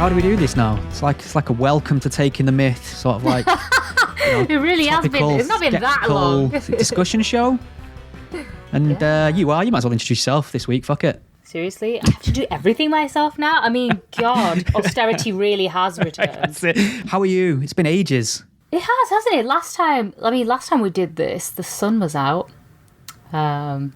How do we do this now? It's like a welcome to Taking the Myth, sort of like. It really has been. It's not been that long. Discussion show. And you might as well introduce yourself this week. Fuck it. Seriously, I have to do everything myself now. I mean, God, austerity really has returned. That's it. How are you? It's been ages. It has, hasn't it? Last time we did this, the sun was out, and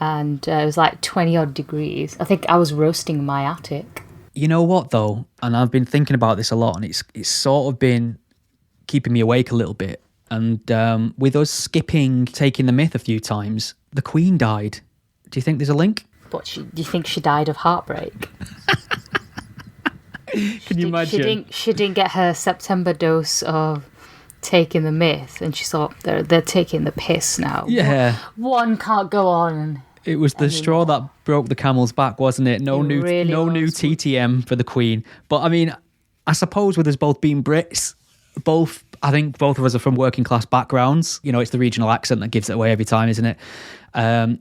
it was like 20 odd degrees. I think I was roasting in my attic. You know what though, and I've been thinking about this a lot, and it's sort of been keeping me awake a little bit. And with us skipping Taking the Myth a few times, the Queen died. Do you think there's a link? What, do you think she died of heartbreak? Can you imagine? She didn't get her September dose of Taking the Myth, and she thought they're taking the piss now. Yeah. One can't go on. It was the straw that broke the camel's back, wasn't it? No new TTM for the Queen. But I mean, I suppose with us both being Brits, I think both of us are from working class backgrounds. You know, it's the regional accent that gives it away every time, isn't it?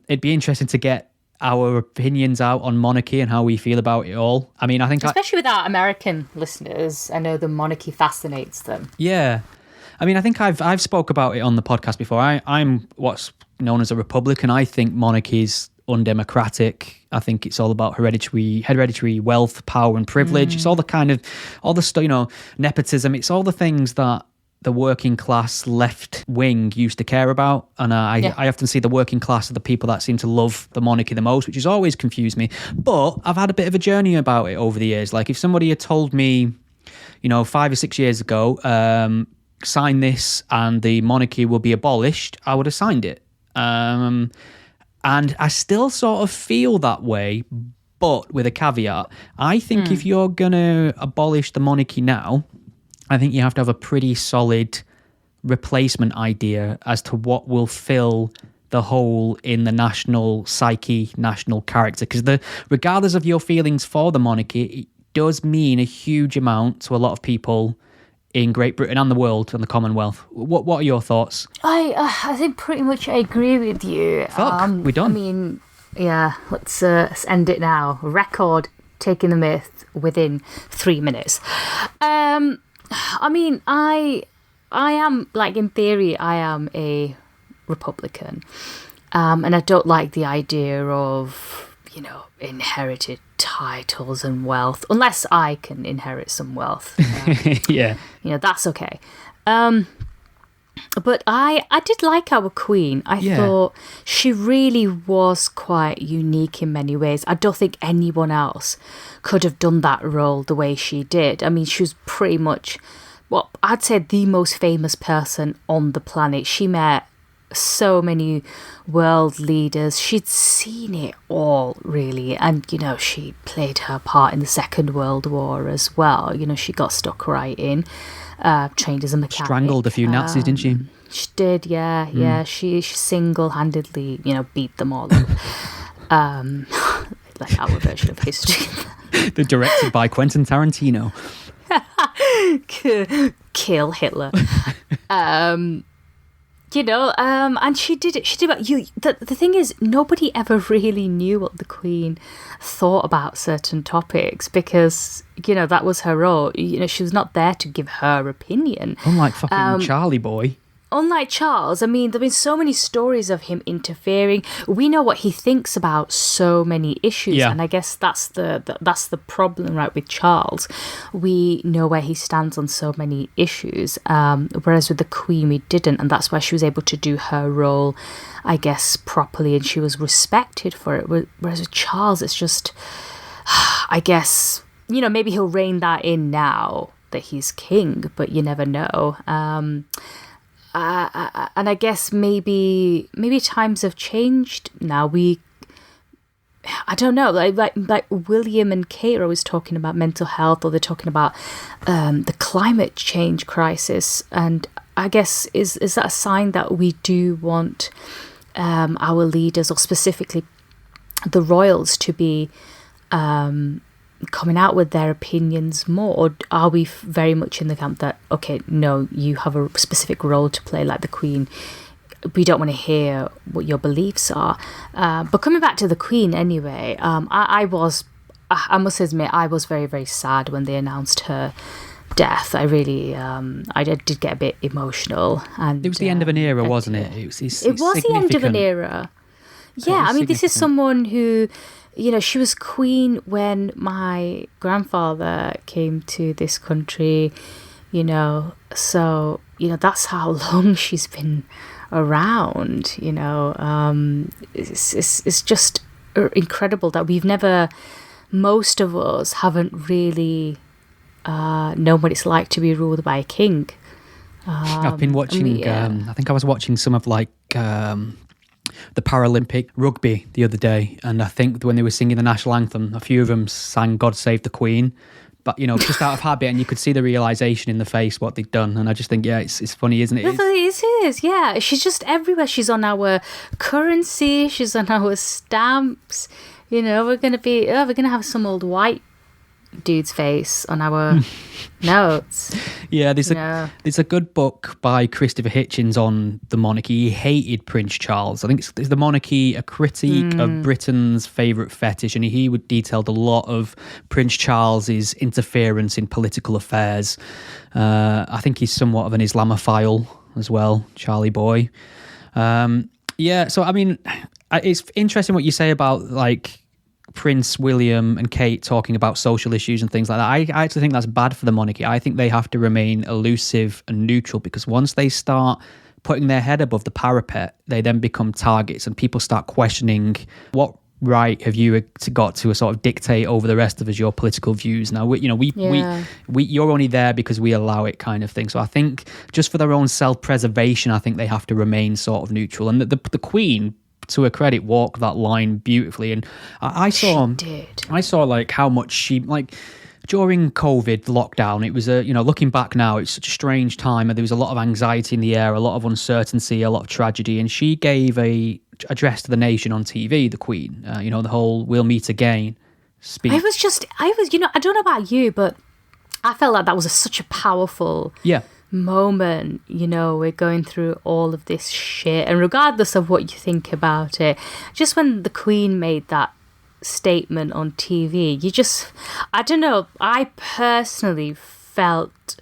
It'd be interesting to get our opinions out on monarchy and how we feel about it all. I mean, I think... Especially with our American listeners, I know the monarchy fascinates them. Yeah. I mean, I think I've spoke about it on the podcast before. I'm what's known as a Republican. I think monarchy is undemocratic. I think it's all about hereditary wealth, power and privilege. It's all the stuff, nepotism. It's all the things that the working class left wing used to care about. And I often see the working class are the people that seem to love the monarchy the most, which has always confused me. But I've had a bit of a journey about it over the years. Like if somebody had told me, 5 or 6 years ago, sign this and the monarchy will be abolished, I would have signed it. And I still sort of feel that way, but with a caveat. I think if you're going to abolish the monarchy now, I think you have to have a pretty solid replacement idea as to what will fill the hole in the national psyche, national character. Because regardless of your feelings for the monarchy, it does mean a huge amount to a lot of people in Great Britain and the world and the Commonwealth. What are your thoughts? I think pretty much I agree with you. We're done. I mean, yeah, let's end it now. Record Taking the Myth within 3 minutes. I mean, I am, like, in theory, I am a Republican. And I don't like the idea of, inherited titles and wealth, unless I can inherit some wealth. Yeah. That's okay. But I did like our Queen. I thought she really was quite unique in many ways. I don't think anyone else could have done that role the way she did. I mean, she was pretty much, I'd say the most famous person on the planet. She met so many world leaders. She'd seen it all, really. And, she played her part in the Second World War as well. She got stuck right in. Trained as a mechanic. Strangled a few Nazis, didn't she? She did, yeah. Yeah, she single-handedly, beat them all up. Like our version of history. They're directed by Quentin Tarantino. Kill Hitler. And she did it. The thing is, nobody ever really knew what the Queen thought about certain topics because, that was her role. She was not there to give her opinion. Unlike fucking Charlie Boy. Unlike Charles, I mean, there have been so many stories of him interfering. We know what he thinks about so many issues, and I guess that's the problem, right, with Charles. We know where he stands on so many issues, whereas with the Queen we didn't, and that's why she was able to do her role, I guess, properly, and she was respected for it. Whereas with Charles, it's just, I guess, maybe he'll rein that in now that he's king, but you never know. And I guess maybe times have changed now. I don't know, like William and Kate are always talking about mental health, or they're talking about the climate change crisis. And I guess is that a sign that we do want our leaders, or specifically the royals, to be coming out with their opinions more, or are we very much in the camp that, okay, no, you have a specific role to play, like the Queen, we don't want to hear what your beliefs are? But coming back to the Queen anyway, I I must admit, I was very, very sad when they announced her death. I really, I did get a bit emotional. And it was the end of an era, wasn't it? It was the end of an era. Yeah, I mean, this is someone who, she was queen when my grandfather came to this country, so, that's how long she's been around, It's just incredible that most of us haven't really known what it's like to be ruled by a king. I've been watching, I think I was watching some of the Paralympic rugby the other day, and I think when they were singing the national anthem, a few of them sang God Save the Queen, but just out of habit, and you could see the realisation in the face what they'd done, and I just think, it's funny, isn't it? It is, yeah. She's just everywhere. She's on our currency, she's on our stamps, we're gonna have some old white dude's face on our notes. Yeah, there's a good book by Christopher Hitchens on the monarchy. He hated Prince Charles. I think it's the monarchy, a critique of Britain's favourite fetish, and he would detailed a lot of Prince Charles's interference in political affairs. I think he's somewhat of an Islamophile as well, Charlie boy. So I mean, it's interesting what you say about Prince William and Kate talking about social issues and things like that. I actually think that's bad for the monarchy. I think they have to remain elusive and neutral, because once they start putting their head above the parapet, they then become targets, and people start questioning, what right have you got to sort of dictate over the rest of us your political views? Now, you're only there because we allow it, kind of thing. So I think just for their own self-preservation, I think they have to remain sort of neutral. And the Queen, to her credit, walked that line beautifully. And I saw how much she, during COVID lockdown, it was looking back now, it's such a strange time, and there was a lot of anxiety in the air, a lot of uncertainty, a lot of tragedy, and she gave a address to the nation on TV, the Queen, the whole "we'll meet again" speech. I don't know about you, but I felt like that was such a powerful moment. We're going through all of this shit, and regardless of what you think about it, just when the Queen made that statement on TV, I don't know, I personally felt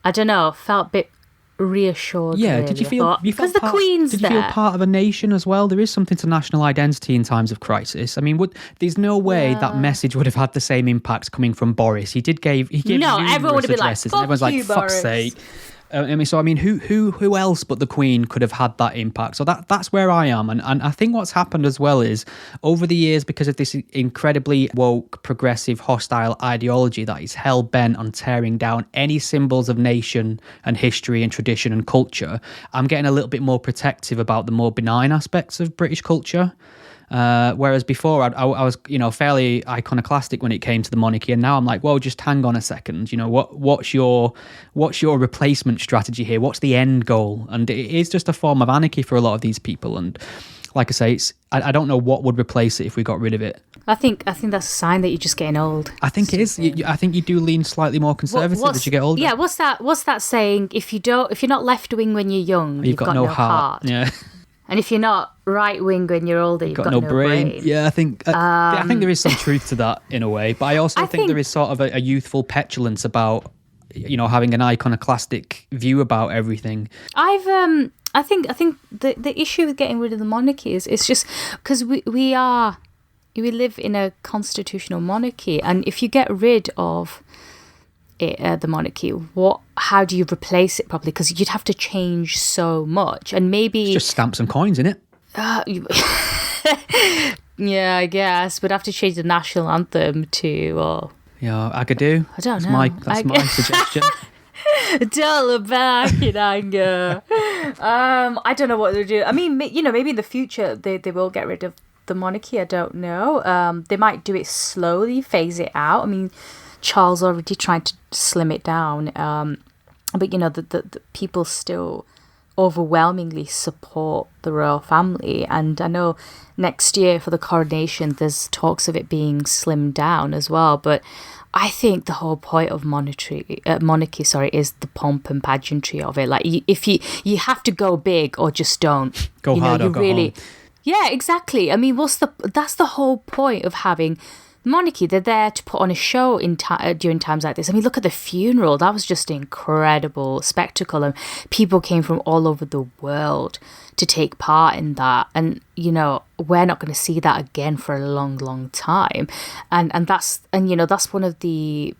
a bit reassured. Yeah, really. did you feel because the Queen's there? Did you feel part of a nation as well? There is something to national identity in times of crisis. I mean, there's no way that message would have had the same impact coming from Boris. He gave everyone would have been like, "Fuck everyone's you, like, fuck's sake." Who else but the Queen could have had that impact? So that's where I am, and I think what's happened as well is, over the years, because of this incredibly woke, progressive, hostile ideology that is hell bent on tearing down any symbols of nation and history and tradition and culture, I'm getting a little bit more protective about the more benign aspects of British culture. Whereas before I was, fairly iconoclastic when it came to the monarchy, and now I'm like, well, just hang on a second. What's your replacement strategy here? What's the end goal? And it is just a form of anarchy for a lot of these people. And like I say, I don't know what would replace it if we got rid of it. I think that's a sign that you're just getting old. I think it is. I think you do lean slightly more conservative as you get older. Yeah. What's that saying? If you're not left wing when you're young, you've got no heart. Yeah. And if you're not right wing when you're older, you've got no brain. Yeah, I think there is some truth to that in a way. But I also think there is sort of a youthful petulance about, having an iconoclastic view about everything. I think the issue with getting rid of the monarchy is it's just because we live in a constitutional monarchy, and if you get rid of the monarchy, how do you replace it properly? Because you'd have to change so much, and maybe just stamp some coins in it. Yeah, I guess we'd have to change the national anthem to Agadoo. I don't know. That's my suggestion. Don't look back in anger. I don't know what they'll do. I mean, maybe in the future they will get rid of the monarchy. I don't know. They might do it slowly, phase it out. I mean, Charles already tried to slim it down, but the people still overwhelmingly support the royal family, and I know next year for the coronation there's talks of it being slimmed down as well. But I think the whole point of monarchy is the pomp and pageantry of it. Like, if you have to go big or just don't go hard or go home. Yeah, exactly. I mean, that's the whole point of having monarchy, they're there to put on a show during times like this. I mean, look at the funeral. That was just an incredible spectacle, and people came from all over the world to take part in that. And we're not going to see that again for a long, long time. And that's one of the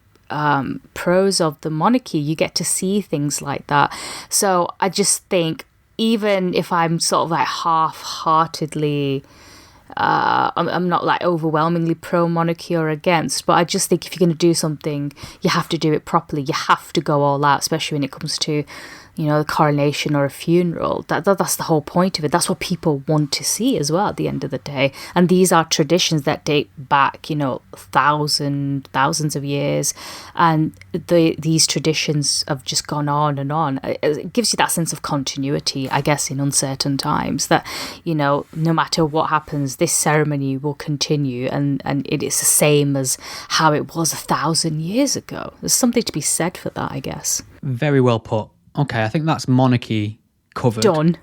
pros of the monarchy. You get to see things like that. So I just think, even if I'm sort of like half-heartedly, I'm not like overwhelmingly pro-monarchy or against, but I just think if you're going to do something, you have to do it properly. You have to go all out, especially when it comes to the coronation or a funeral. That's the whole point of it. That's what people want to see as well at the end of the day. And these are traditions that date back, thousands of years. And these traditions have just gone on and on. It gives you that sense of continuity, I guess, in uncertain times, that, no matter what happens, this ceremony will continue, and it is the same as how it was 1,000 years ago. There's something to be said for that, I guess. Very well put. Okay, I think that's monarchy covered. Done.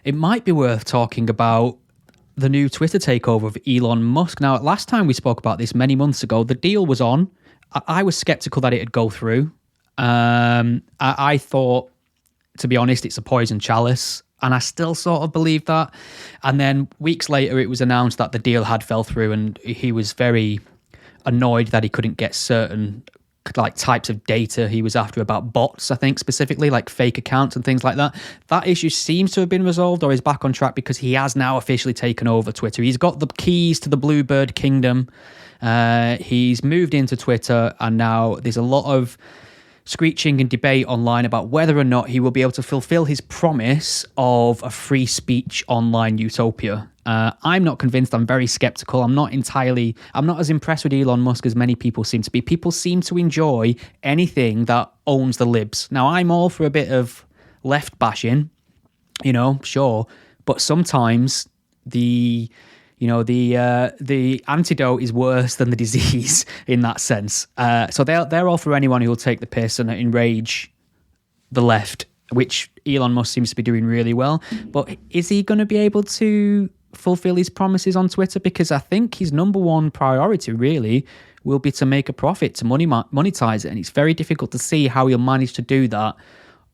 It might be worth talking about the new Twitter takeover of Elon Musk. Now, last time we spoke about this many months ago, the deal was on. I was skeptical that it'd go through. I thought, to be honest, it's a poison chalice, and I still sort of believe that. And then weeks later, it was announced that the deal had fell through, and he was very annoyed that he couldn't get certain types of data he was after about bots, I think, specifically, like fake accounts and things like that. That issue seems to have been resolved, or is back on track, because he has now officially taken over Twitter. He's got the keys to the Bluebird kingdom. He's moved into Twitter, and now there's a lot of screeching and debate online about whether or not he will be able to fulfill his promise of a free speech online utopia. I'm not convinced. I'm very skeptical. I'm not as impressed with Elon Musk as many people seem to be. People seem to enjoy anything that owns the libs. Now, I'm all for a bit of left bashing, sure. But sometimes the antidote is worse than the disease in that sense. So they're all for anyone who will take the piss and enrage the left, which Elon Musk seems to be doing really well. But is he going to be able to fulfill his promises on Twitter? Because I think his number one priority really will be to make a profit, to monetize it. And it's very difficult to see how he'll manage to do that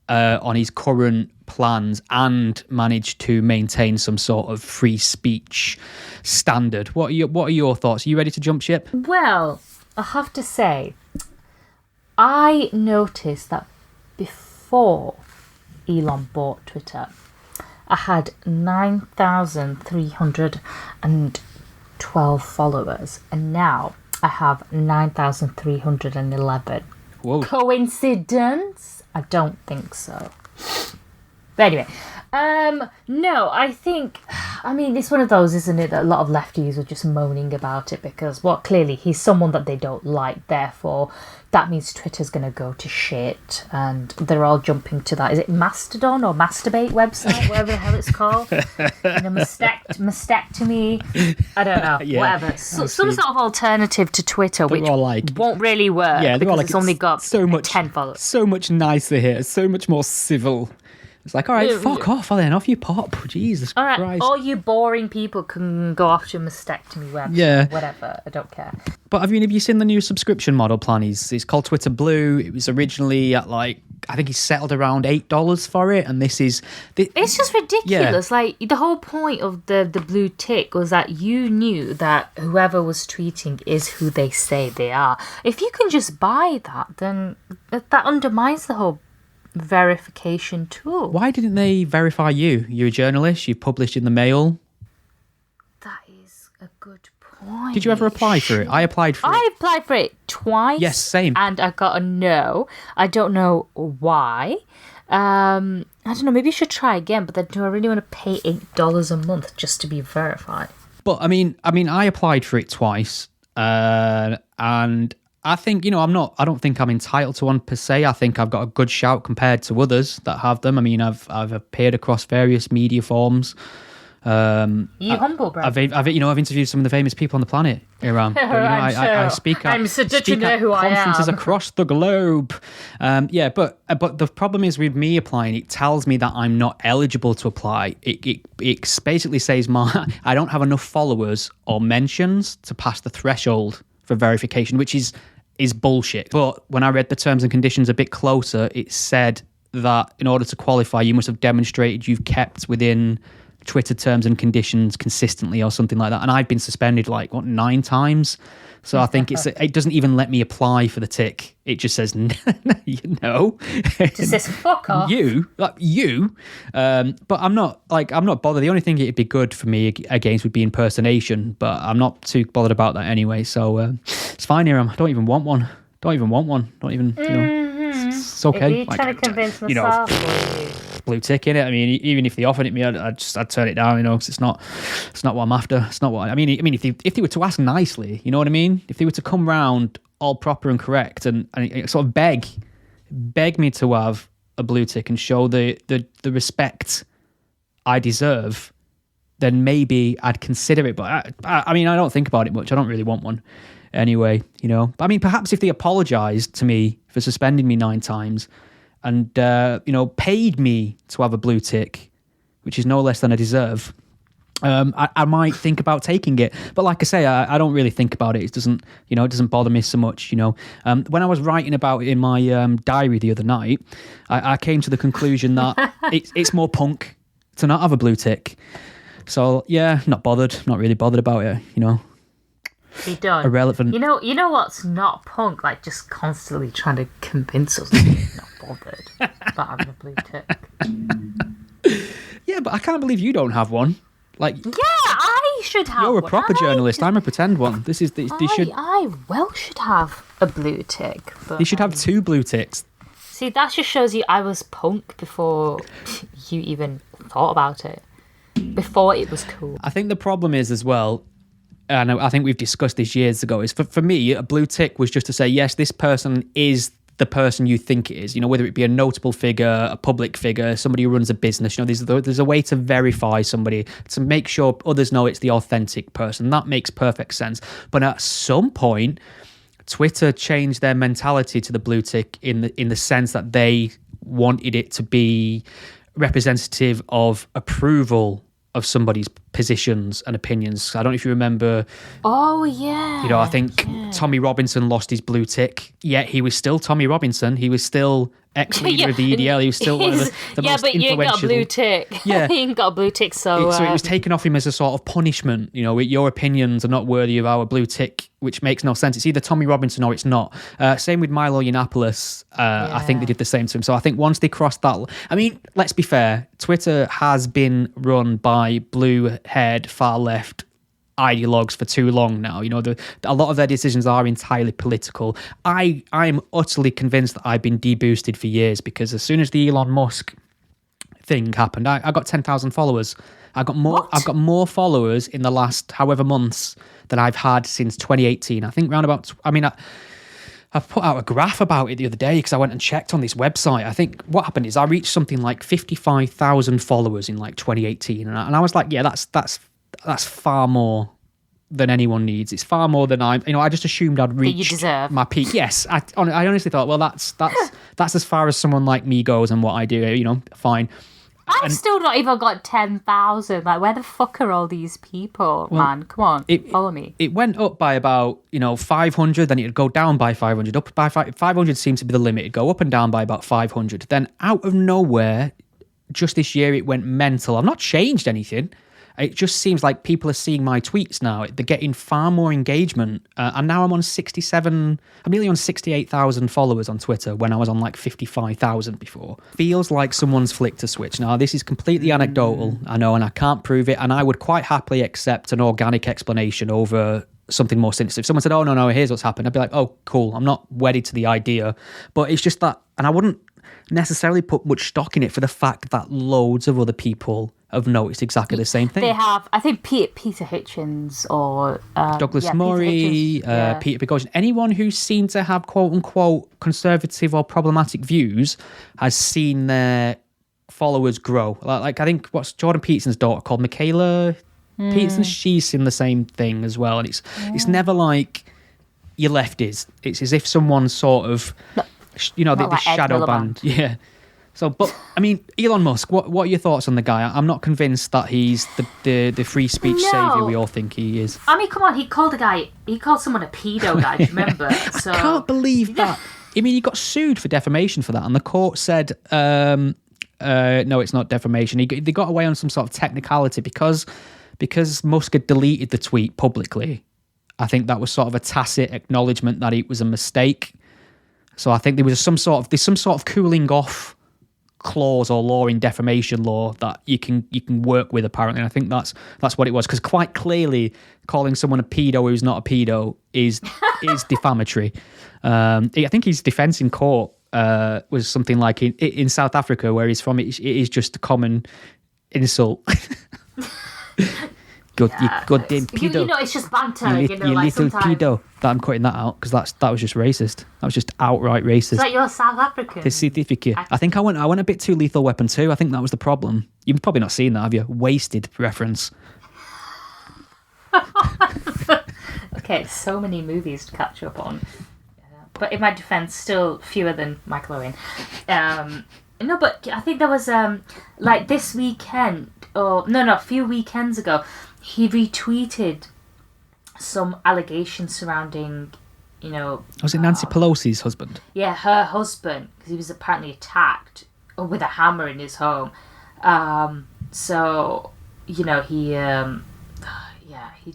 on his current plans and manage to maintain some sort of free speech standard. What are your thoughts? Are you ready to jump ship? Well, I have to say, I noticed that before Elon bought Twitter, I had 9,312 followers, and now I have 9,311. Whoa. Coincidence? I don't think so. But anyway, no, I think, it's one of those, isn't it, that a lot of lefties are just moaning about it because, clearly he's someone that they don't like, therefore that means Twitter's going to go to shit, and they're all jumping to that. Is it Mastodon or Masturbate website, whatever the hell it's called? Mastectomy, I don't know, whatever. Some sort of alternative to Twitter, which won't really work because it's only got so much 10 followers. So much nicer here, so much more civil. It's like, all right, fuck off, then off you pop. Jesus all right, Christ. All you boring people can go off to a mastectomy website. Yeah. Whatever, I don't care. But have you seen the new subscription model plan? It's called Twitter Blue. It was originally at I think he settled around $8 for it. And this is... It's just ridiculous. Yeah. The whole point of the blue tick was that you knew that whoever was tweeting is who they say they are. If you can just buy that, then that undermines the whole verification tool. Why didn't they verify you? You're a journalist, you published in the Mail. That is a good point. Did you ever apply for it? I applied for it. I applied for it twice. Yes, same. And I got a no. I don't know why. I don't know, maybe you should try again, but then do I really want to pay $8 a month just to be verified? But I applied for it twice, and I think, I don't think I'm entitled to one per se. I think I've got a good shout compared to others that have them. I've appeared across various media forms You humble, bro. I've interviewed some of the famous people on the planet, Iram. But, I speak at, I'm so did you know who I am? Conferences across the globe. But the problem is with me applying, it tells me that I'm not eligible to apply. It basically says I don't have enough followers or mentions to pass the threshold for verification, which is bullshit. But when I read the terms and conditions a bit closer, it said that in order to qualify, you must have demonstrated you've kept within Twitter terms and conditions consistently or something like that. And I've been suspended 9 times. So I think it doesn't even let me apply for the tick. It just says no. It just says fuck off. You. But I'm not bothered. The only thing it'd be good for me against would be impersonation, but I'm not too bothered about that anyway. So it's fine, Iram. I don't even want one. Don't even, it's okay. Are you trying to convince myself or you? Blue tick in it. I mean, even if they offered it me, I'd turn it down, because it's not what I'm after. It's not what I mean. If they were to ask nicely, you know what I mean? If they were to come round all proper and correct and sort of beg me to have a blue tick and show the respect I deserve, then maybe I'd consider it. But I don't think about it much. I don't really want one anyway, But I mean, perhaps if they apologised to me for suspending me 9 times and, paid me to have a blue tick, which is no less than I deserve, I might think about taking it. But like I say, I don't really think about it. It doesn't bother me so much, When I was writing about it in my diary the other night, I came to the conclusion that it's more punk to not have a blue tick. So, yeah, not really bothered about it, Be done. Irrelevant. You know what's not punk? Just constantly trying to convince us that you're not bothered about having a blue tick. Yeah, but I can't believe you don't have one. Yeah, I should have one. You're a proper journalist. I'm a pretend one. I should have a blue tick. But you should have 2 blue ticks. See, that just shows you I was punk before you even thought about it. Before it was cool. I think the problem is as well, and I think we've discussed this years ago, is for me, a blue tick was just to say, yes, this person is the person you think it is, whether it be a notable figure, a public figure, somebody who runs a business, there's a way to verify somebody, to make sure others know it's the authentic person. That makes perfect sense. But at some point, Twitter changed their mentality to the blue tick in the sense that they wanted it to be representative of approval of somebody's positions and opinions. I don't know if you remember. Oh, yeah. I think Tommy Robinson lost his blue tick, yet he was still Tommy Robinson. He was still ex-leader of the EDL. He was still one of the most influential. Yeah, but you ain't got a blue tick. Yeah. You ain't got a blue tick, so it was taken off him as a sort of punishment. Your opinions are not worthy of our blue tick, which makes no sense. It's either Tommy Robinson or it's not. Same with Milo Yiannopoulos. I think they did the same to him. So I think once they crossed that... I mean, let's be fair. Twitter has been run by blue-haired, far-left ideologues for too long now. A lot of their decisions are entirely political. I'm utterly convinced that I've been deboosted for years, because as soon as the Elon Musk thing happened, I got 10,000 followers. I've got more followers in the last however months than I've had since 2018. I think round about... I've put out a graph about it the other day because I went and checked on this website. I think what happened is I reached something like 55,000 followers in 2018, and I was like, yeah, that's far more than anyone needs. It's far more than I just assumed I'd reached my peak. Yes, I honestly thought, well, that's as far as someone like me goes and what I do. Fine. I've still not even got 10,000. Where the fuck are all these people, man? Come on, follow me. It went up by about 500, then it'd go down by 500. Up by 500 seemed to be the limit. It'd go up and down by about 500. Then out of nowhere, just this year, it went mental. I've not changed anything. It just seems like people are seeing my tweets now. They're getting far more engagement. And now I'm nearly on 68,000 followers on Twitter when I was on 55,000 before. Feels like someone's flicked a switch. Now, this is completely anecdotal, I know, and I can't prove it. And I would quite happily accept an organic explanation over something more sinister. If someone said, oh, no, here's what's happened, I'd be like, oh, cool. I'm not wedded to the idea. But it's just that, and I wouldn't necessarily put much stock in it for the fact that loads of other people have noticed exactly the same thing. They have. I think Peter Hitchens or... Douglas Murray, Peter Boghossian, anyone who seemed to have quote-unquote conservative or problematic views has seen their followers grow. Like I think what's Jordan Peterson's daughter called Michaela Peterson. She's in the same thing as well, and it's never like your lefties. It's as if someone sort of, the like shadow band. Yeah. So, but I mean, Elon Musk. What are your thoughts on the guy? I'm not convinced that he's the free speech savior we all think he is. I mean, come on. He called someone a pedo guy. Do you remember? So I can't believe that. I mean, he got sued for defamation for that, and the court said, no, it's not defamation. They got away on some sort of technicality because Musk had deleted the tweet publicly. I think that was sort of a tacit acknowledgement that it was a mistake. So I think there's some sort of cooling off clause or law in defamation law that you can work with, apparently. And I think that's what it was, because quite clearly calling someone a pedo who's not a pedo is defamatory. I think his defence in court was something like in South Africa, where he's from, it is just a common insult. You goddamn pedo. It's just banter. You little pedo. I'm cutting that out because that was just racist. That was just outright racist. Is that your South African? The certificate. I think I went a bit too Lethal Weapon 2. I think that was the problem. You've probably not seen that, have you? Wasted reference. Okay, so many movies to catch up on. But in my defence, still fewer than Michael Owen. No, but I think there was like this weekend, a few weekends ago, he retweeted some allegations surrounding, Was it Nancy Pelosi's husband? Yeah, her husband, because he was apparently attacked with a hammer in his home. So he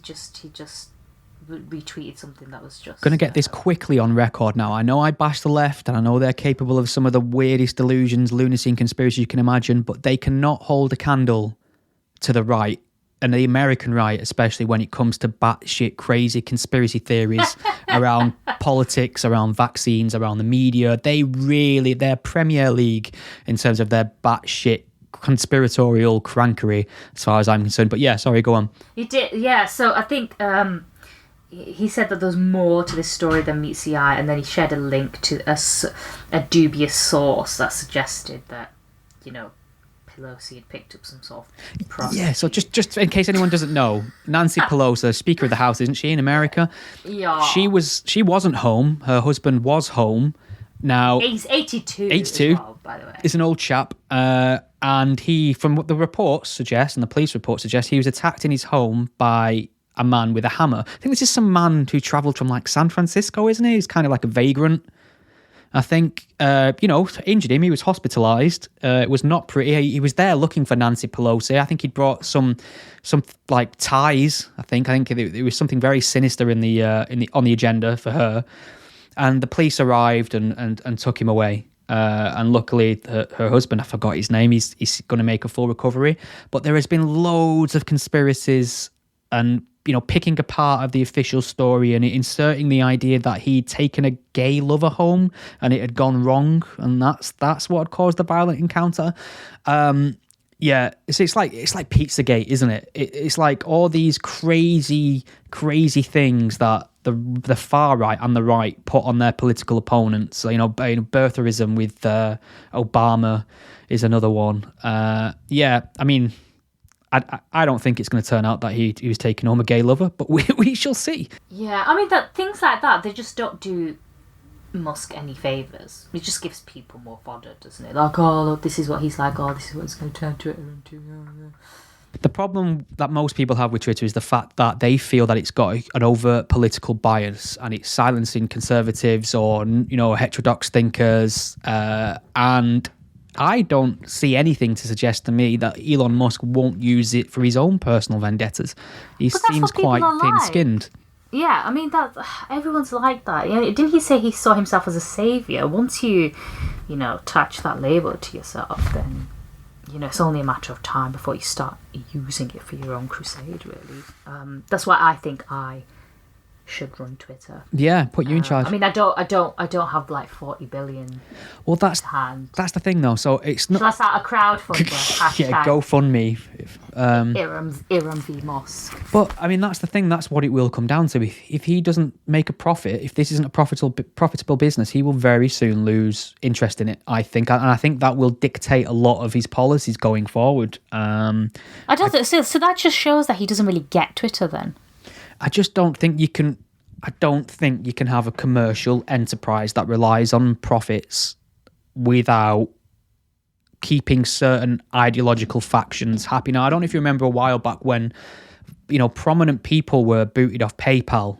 just retweeted something that was just... Going to get this quickly on record now. I know I bash the left, and I know they're capable of some of the weirdest delusions, lunacy and conspiracy you can imagine, but they cannot hold a candle to the right, and the American right, especially when it comes to batshit crazy conspiracy theories around politics, around vaccines, around the media. They're Premier League in terms of their batshit conspiratorial crankery, as far as I'm concerned. But yeah, sorry, go on. You did, yeah. So I think he said that there's more to this story than meets the eye, and then he shared a link to a dubious source that suggested that, Pelosi had picked up some sort of prostitute. Yeah, so just in case anyone doesn't know, Nancy Pelosi, Speaker of the House, isn't she, in America? Yeah. She wasn't home. Her husband was home. Now he's 82. 82, as well, by the way. Is an old chap. And he, from what the reports suggest, and the police report suggests, he was attacked in his home by a man with a hammer. I think this is some man who travelled from like San Francisco, isn't he? He's kind of like a vagrant. I think, injured him. He was hospitalised. It was not pretty. He was there looking for Nancy Pelosi. I think he'd brought some like ties. I think there was something very sinister on the agenda for her. And the police arrived and took him away. And luckily, her husband, I forgot his name, he's going to make a full recovery. But there has been loads of conspiracies and, picking apart of the official story and inserting the idea that he'd taken a gay lover home and it had gone wrong. And that's what had caused the violent encounter. Yeah, it's like Pizzagate, isn't it? It's like all these crazy things that the far right and the right put on their political opponents. So, birtherism with Obama is another one. Yeah, I mean, I don't think it's going to turn out that he was taking home a gay lover, but we shall see. Yeah, I mean, that things like that, they just don't do Musk any favours. It just gives people more fodder, doesn't it? Like, oh, look, this is what he's like. Oh, this is what he's going to turn Twitter into. The problem that most people have with Twitter is the fact that they feel that it's got an overt political bias and it's silencing conservatives or, heterodox thinkers. And I don't see anything to suggest to me that Elon Musk won't use it for his own personal vendettas. He seems quite thin-skinned. Yeah, I mean, that everyone's like that. Didn't he say he saw himself as a saviour? Once you, attach that label to yourself, then, it's only a matter of time before you start using it for your own crusade, really. That's why I think I should run Twitter. Yeah, put you in charge. I mean, I don't have like 40 billion. Well, that's the thing though. So it's not. Shall I start a crowdfunder? Yeah, GoFundMe. Iram v Musk. But I mean, that's the thing. That's what it will come down to. If he doesn't make a profit, if this isn't a profitable business, he will very soon lose interest in it. I think, and I think that will dictate a lot of his policies going forward. So that just shows that he doesn't really get Twitter then. I just don't think you can. I don't think you can have a commercial enterprise that relies on profits without keeping certain ideological factions happy. Now, I don't know if you remember a while back when, prominent people were booted off PayPal,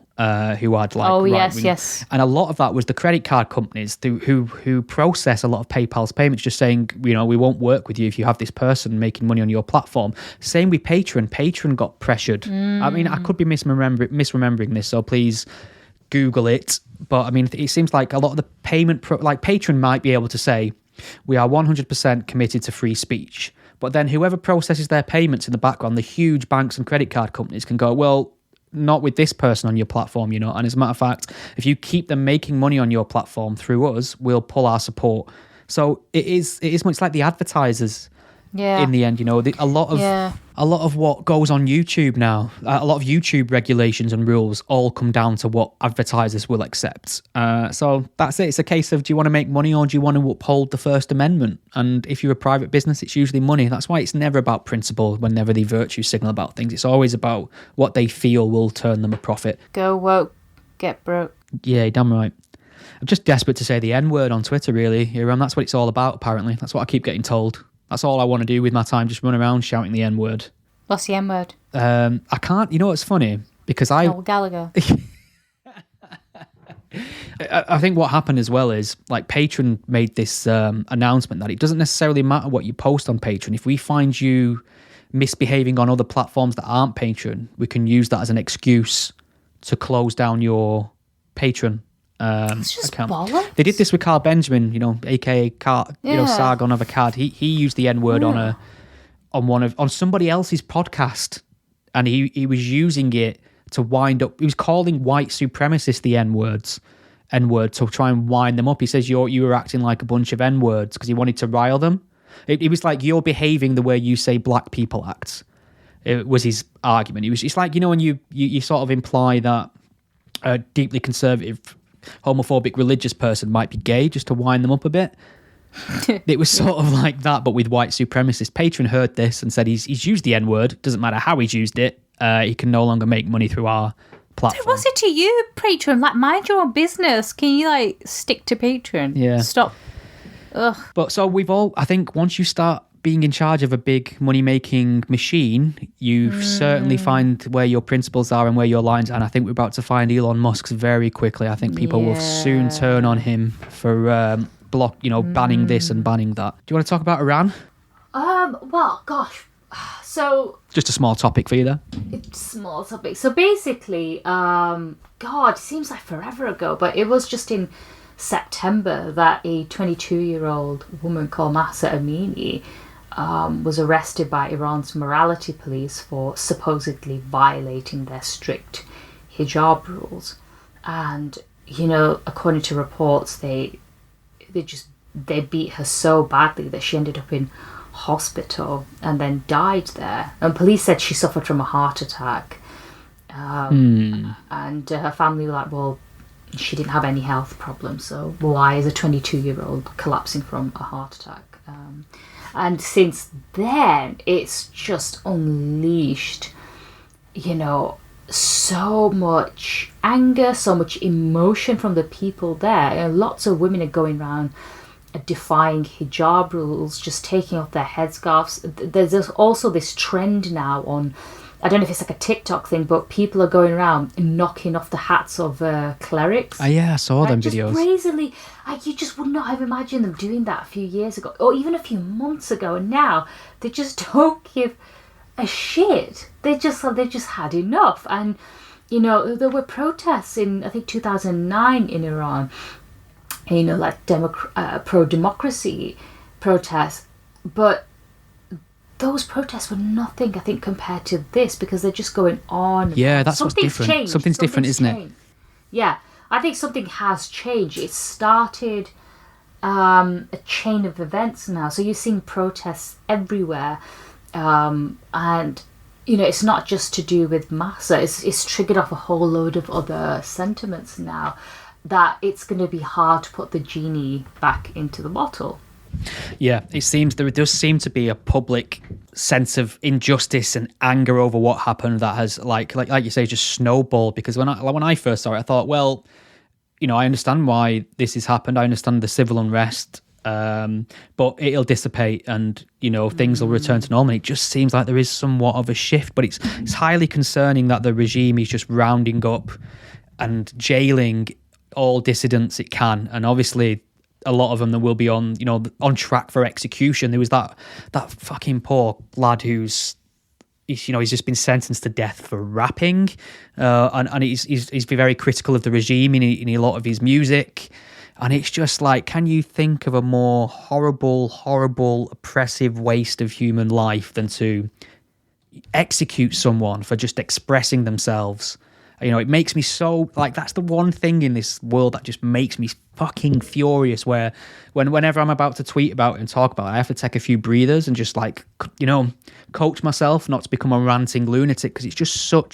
who had like yes, and a lot of that was the credit card companies who process a lot of PayPal's payments, just saying, we won't work with you if you have this person making money on your platform. Same with Patreon. Patreon got pressured. I mean, I could be misremembering this, so please Google it. But I mean, it seems like a lot of the payment, like Patreon might be able to say, we are 100% committed to free speech. But then whoever processes their payments in the background, the huge banks and credit card companies can go, well, not with this person on your platform, And as a matter of fact, if you keep them making money on your platform through us, we'll pull our support. So it's like the advertisers. Yeah. In the end, a lot of what goes on YouTube now, a lot of YouTube regulations and rules all come down to what advertisers will accept. So that's it. It's a case of, do you want to make money or do you want to uphold the First Amendment? And if you're a private business, it's usually money. That's why it's never about principle whenever they virtue signal about things. It's always about what they feel will turn them a profit. Go woke, get broke. Yeah, damn right. I'm just desperate to say the N-word on Twitter, really. Iram, that's what it's all about, apparently. That's what I keep getting told. That's all I want to do with my time, just run around shouting the N-word. What's the N-word? I can't. What's funny? Because Gallagher. I think what happened as well is, like, Patreon made this announcement that it doesn't necessarily matter what you post on Patreon. If we find you misbehaving on other platforms that aren't Patreon, we can use that as an excuse to close down your Patreon It's just account. bollocks. They did this with Carl Benjamin, aka Sargon of Akkad. He used the N-word on somebody else's podcast, and he was using it to wind up. He was calling white supremacists the N-word to try and wind them up. He says you were acting like a bunch of N-words because he wanted to rile them. It was like, you're behaving the way you say black people act. It was his argument. It's like, when you sort of imply that a deeply conservative, homophobic religious person might be gay just to wind them up a bit. It was sort of like that, but with white supremacists. Patreon heard this and said he's used the N-word. Doesn't matter how he's used it. He can no longer make money through our platform. What's it to you, Patreon? Like, mind your own business. Can you, stick to Patreon? Yeah. Stop. Ugh. But so I think once you start being in charge of a big money-making machine, you certainly find where your principles are and where your lines are. And I think we're about to find Elon Musk's very quickly. I think people will soon turn on him for banning this and banning that. Do you want to talk about Iran? Well, gosh. So... Just a small topic for you there. It's a small topic. So basically, it seems like forever ago, but it was just in September that a 22-year-old woman called Mahsa Amini was arrested by Iran's morality police for supposedly violating their strict hijab rules. And, according to reports, they beat her so badly that she ended up in hospital and then died there. And police said she suffered from a heart attack. And her family were like, well, she didn't have any health problems, so why is a 22-year-old collapsing from a heart attack? And since then, it's just unleashed, so much anger, so much emotion from the people there. And lots of women are going around defying hijab rules, just taking off their headscarves. There's also this trend now on, I don't know if it's like a TikTok thing, but people are going around and knocking off the hats of clerics. Oh yeah, I saw them videos. Just brazenly, you just would not have imagined them doing that a few years ago, or even a few months ago. And now they just don't give a shit. They just had enough. And there were protests in, I think, 2009 in Iran. Like pro-democracy protests, but those protests were nothing, I think, compared to this, because they're just going on. Yeah, that's what's different. Changed. Something's different, isn't it? Yeah, I think something has changed. It started a chain of events now. So you're seeing protests everywhere, and it's not just to do with Massa. It's triggered off a whole load of other sentiments now, that it's going to be hard to put the genie back into the bottle. Yeah, there does seem to be a public sense of injustice and anger over what happened that has, like you say, just snowballed. Because when I first saw it, I thought, well, I understand why this has happened. I understand the civil unrest, but it'll dissipate and things will return to normal. It just seems like there is somewhat of a shift, but it's highly concerning that the regime is just rounding up and jailing all dissidents it can, and obviously a lot of them that will be on track for execution. There was that fucking poor lad he's just been sentenced to death for rapping, and he's been very critical of the regime in a lot of his music. And it's just like, can you think of a more horrible, oppressive waste of human life than to execute someone for just expressing themselves? It makes me so, like, that's the one thing in this world that just makes me fucking furious, where whenever I'm about to tweet about it and talk about it, I have to take a few breathers and just, like, coach myself not to become a ranting lunatic, because it's just so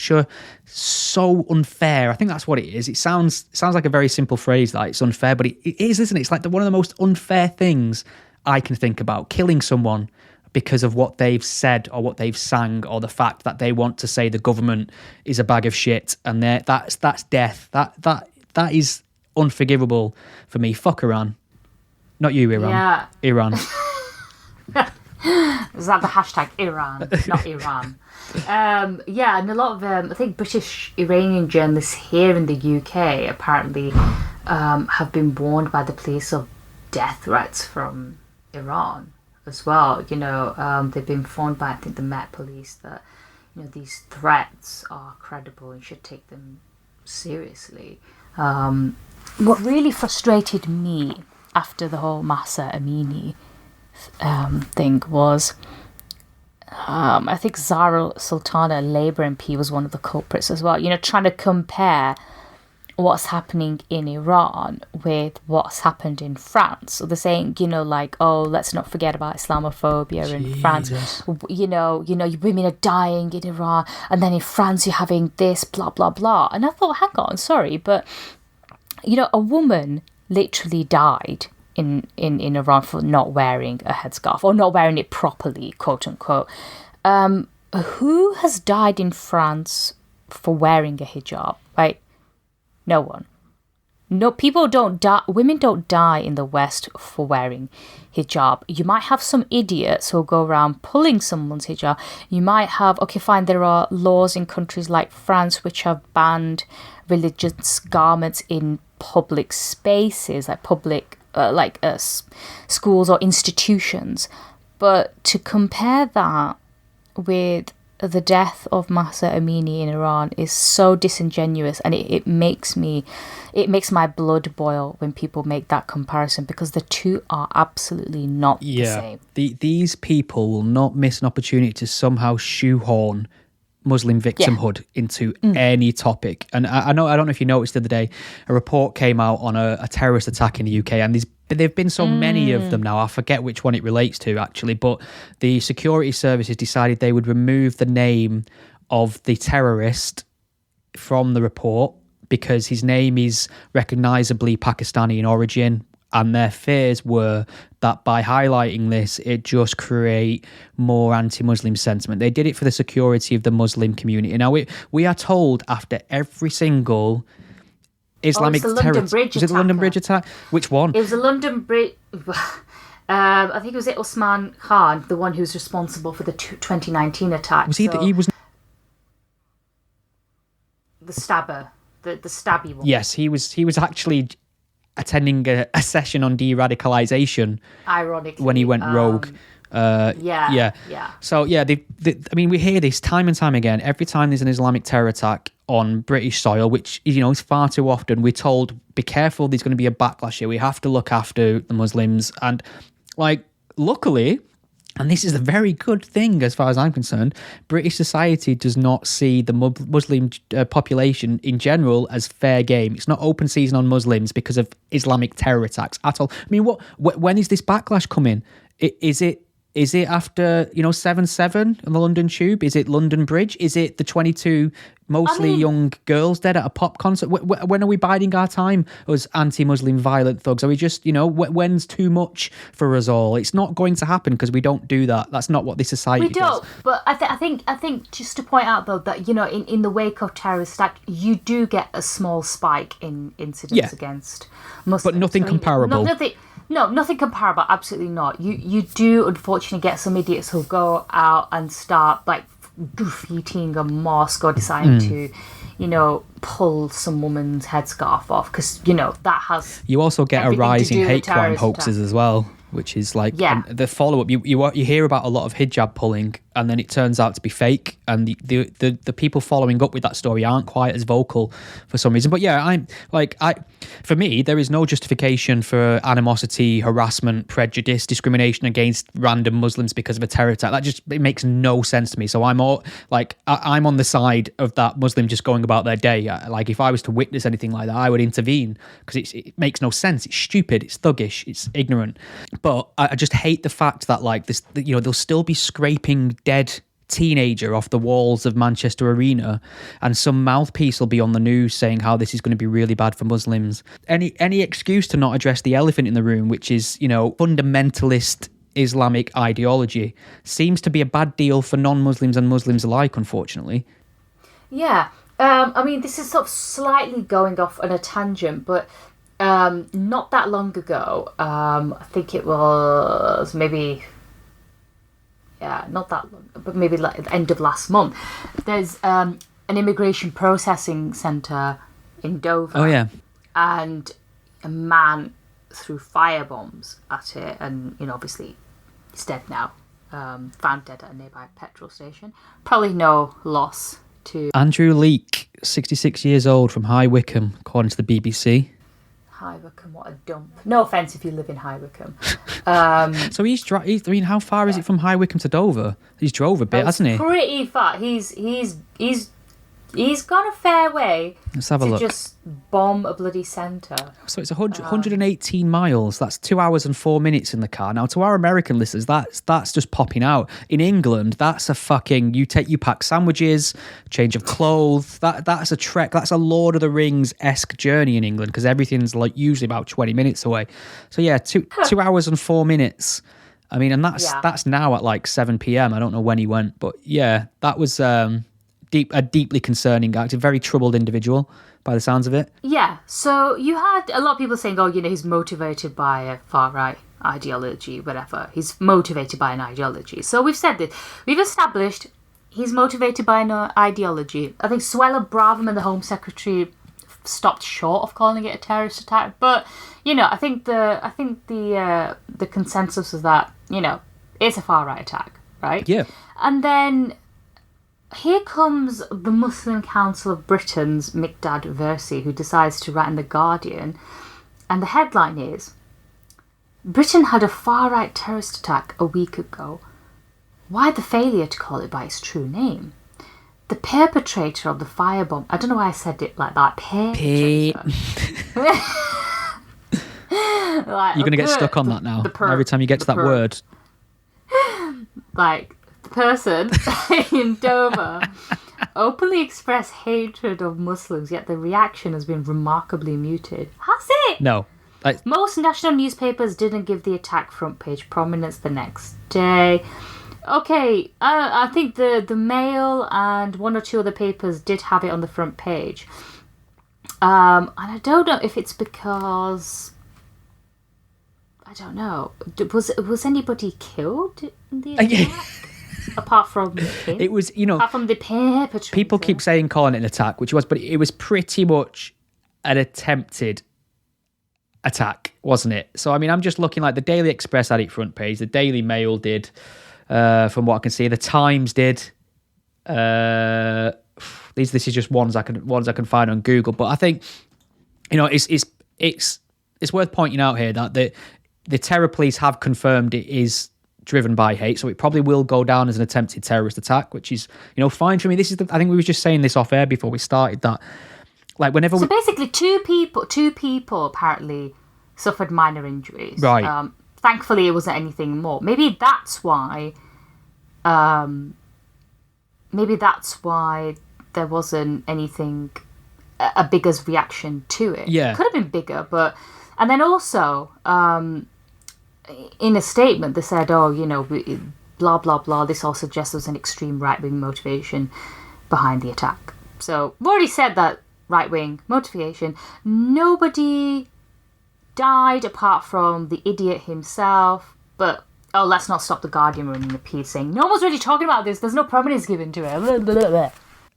unfair. I think that's what it is. It sounds like a very simple phrase, that it's unfair, but it is, isn't it? It's like one of the most unfair things I can think about, killing someone because of what they've said or what they've sang, or the fact that they want to say the government is a bag of shit, and that's death. That is unforgivable for me. Fuck Iran. Not you, Iran. Yeah. Iran. Is that the hashtag Iran, not Iran? Yeah, and a lot of I think British Iranian journalists here in the UK apparently have been warned by the police of death threats from Iran as well. They've been informed by, I think, the Met Police that these threats are credible and should take them seriously. What really frustrated me after the whole Mahsa Amini thing was, I think Zara Sultana, Labour MP, was one of the culprits as well. Trying to compare what's happening in Iran with what's happened in France. So they're saying, let's not forget about Islamophobia in France. Women are dying in Iran, and then in France you're having this, blah, blah, blah. And I thought, hang on, sorry, but, a woman literally died in Iran for not wearing a headscarf, or not wearing it properly, quote unquote. Who has died in France for wearing a hijab, right? No one. No, people don't die. Women don't die in the West for wearing hijab. You might have some idiots who'll go around pulling someone's hijab. You might have, okay, fine, there are laws in countries like France which have banned religious garments in public spaces, like public, schools or institutions. But to compare that with the death of Mahsa Amini in Iran is so disingenuous, and it makes my blood boil when people make that comparison, because the two are absolutely not the same. These people will not miss an opportunity to somehow shoehorn Muslim victimhood into any topic. And I don't know if you noticed the other day, a report came out on a terrorist attack in the UK, and there've been so many of them now. I forget which one it relates to, actually, but the security services decided they would remove the name of the terrorist from the report because his name is recognisably Pakistani in origin, and their fears were that by highlighting this, it just create more anti-Muslim sentiment. They did it for the security of the Muslim community. Now, we are told after every single Islamic terrorist... Was it the London Bridge attack? Which one? It was the London Bridge... I think it was Osman Khan, the one who was responsible for the 2019 attack. Was he... He was... The stabber. The stabby one. Yes, he was actually attending a session on de-radicalisation. Ironically. When he went rogue. Yeah. So, we hear this time and time again. Every time there's an Islamic terror attack on British soil, which, is far too often, we're told, be careful, there's going to be a backlash here. We have to look after the Muslims. And, luckily, and this is a very good thing as far as I'm concerned, British society does not see the Muslim population in general as fair game. It's not open season on Muslims because of Islamic terror attacks at all. I mean, when is this backlash coming? Is it after, 7/7 on the London Tube? Is it London Bridge? Is it the 22 mostly young girls dead at a pop concert? When are we biding our time as anti-Muslim violent thugs? Are we just, when's too much for us all? It's not going to happen because we don't do that. That's not what this society does. We don't. But I think just to point out though that in the wake of terrorist attack, you do get a small spike in incidents against Muslims, but nothing comparable. Nothing comparable. Absolutely not. You do unfortunately get some idiots who'll go out and start like graffitiing a mosque or deciding to, pull some woman's headscarf off because that has. You also get a rise in hate crime hoaxes as well, which is like the follow up. You hear about a lot of hijab pulling, and then it turns out to be fake, and the people following up with that story aren't quite as vocal for some reason. But yeah, for me, there is no justification for animosity, harassment, prejudice, discrimination against random Muslims because of a terror attack. It makes no sense to me. So I'm I'm on the side of that Muslim just going about their day. Like if I was to witness anything like that, I would intervene because it makes no sense. It's stupid. It's thuggish. It's ignorant. But I just hate the fact that like this, they'll still be scraping dead teenager off the walls of Manchester Arena, and some mouthpiece will be on the news saying how this is going to be really bad for Muslims. Any excuse to not address the elephant in the room, which is fundamentalist Islamic ideology, seems to be a bad deal for non-Muslims and Muslims alike, unfortunately. Yeah, I mean, this is sort of slightly going off on a tangent, but not that long ago, I think it was maybe. Yeah, not that long, but maybe like at the end of last month. There's an immigration processing centre in Dover. Oh, yeah. And a man threw firebombs at it, and, obviously he's dead now. Found dead at a nearby petrol station. Probably no loss to... Andrew Leake, 66 years old, from High Wycombe, according to the BBC. High Wycombe, what a dump. No offence if you live in High Wycombe. So how far is it from High Wycombe to Dover? He's drove a bit, hasn't he? Pretty far. He's gone a fair way. Let's have a look. Just bomb a bloody centre. So it's 118 miles. That's 2 hours and 4 minutes in the car. Now, to our American listeners, that's just popping out. In England, that's a fucking... You pack sandwiches, change of clothes. That's a trek. That's a Lord of the Rings-esque journey in England because everything's like usually about 20 minutes away. So yeah, 2 hours and 4 minutes. I mean, and that's now at like 7 p.m. I don't know when he went, but yeah, that was... a deeply concerning act, a very troubled individual by the sounds of it. Yeah, so you had a lot of people saying, he's motivated by a far-right ideology, whatever. He's motivated by an ideology. So we've said this. We've established he's motivated by an ideology. I think Suella Braverman, the Home Secretary, stopped short of calling it a terrorist attack. But, I think the consensus is that, it's a far-right attack, right? Yeah. And then... here comes the Muslim Council of Britain's Miqdad Versi, who decides to write in The Guardian. And the headline is, Britain had a far-right terrorist attack a week ago. Why the failure to call it by its true name? The perpetrator of the firebomb... I don't know why I said it like that. Perpetrator. You're going to get stuck on that now. Every time you get to that word. Like... person in Dover openly expressed hatred of Muslims, yet the reaction has been remarkably muted. Has it? No. Most national newspapers didn't give the attack front page prominence the next day. Okay, I think the Mail and one or two other papers did have it on the front page. And I don't know if it's because... I don't know. Was anybody killed in the attack? Apart from him? It was, apart from the perpetrator. People keep calling it an attack, which it was, but it was pretty much an attempted attack, wasn't it? So, I mean, I'm just looking like the Daily Express had it front page, the Daily Mail did, from what I can see, the Times did. This is just ones I can find on Google, but I think, it's worth pointing out here that the terror police have confirmed it is driven by hate, so it probably will go down as an attempted terrorist attack, which is, fine for me. This is I think we were just saying this off air before we started that, like, whenever basically two people apparently suffered minor injuries. Right. Thankfully, it wasn't anything more. Maybe that's why. Maybe that's why there wasn't anything a bigger reaction to it. Yeah, it could have been bigger, but and then also. In a statement, they said, blah, blah, blah. This all suggests there's an extreme right-wing motivation behind the attack. So, we've already said that right-wing motivation. Nobody died apart from the idiot himself. But, let's not stop the Guardian running a piece saying, no one's really talking about this. There's no prominence given to it. Blah, blah, blah.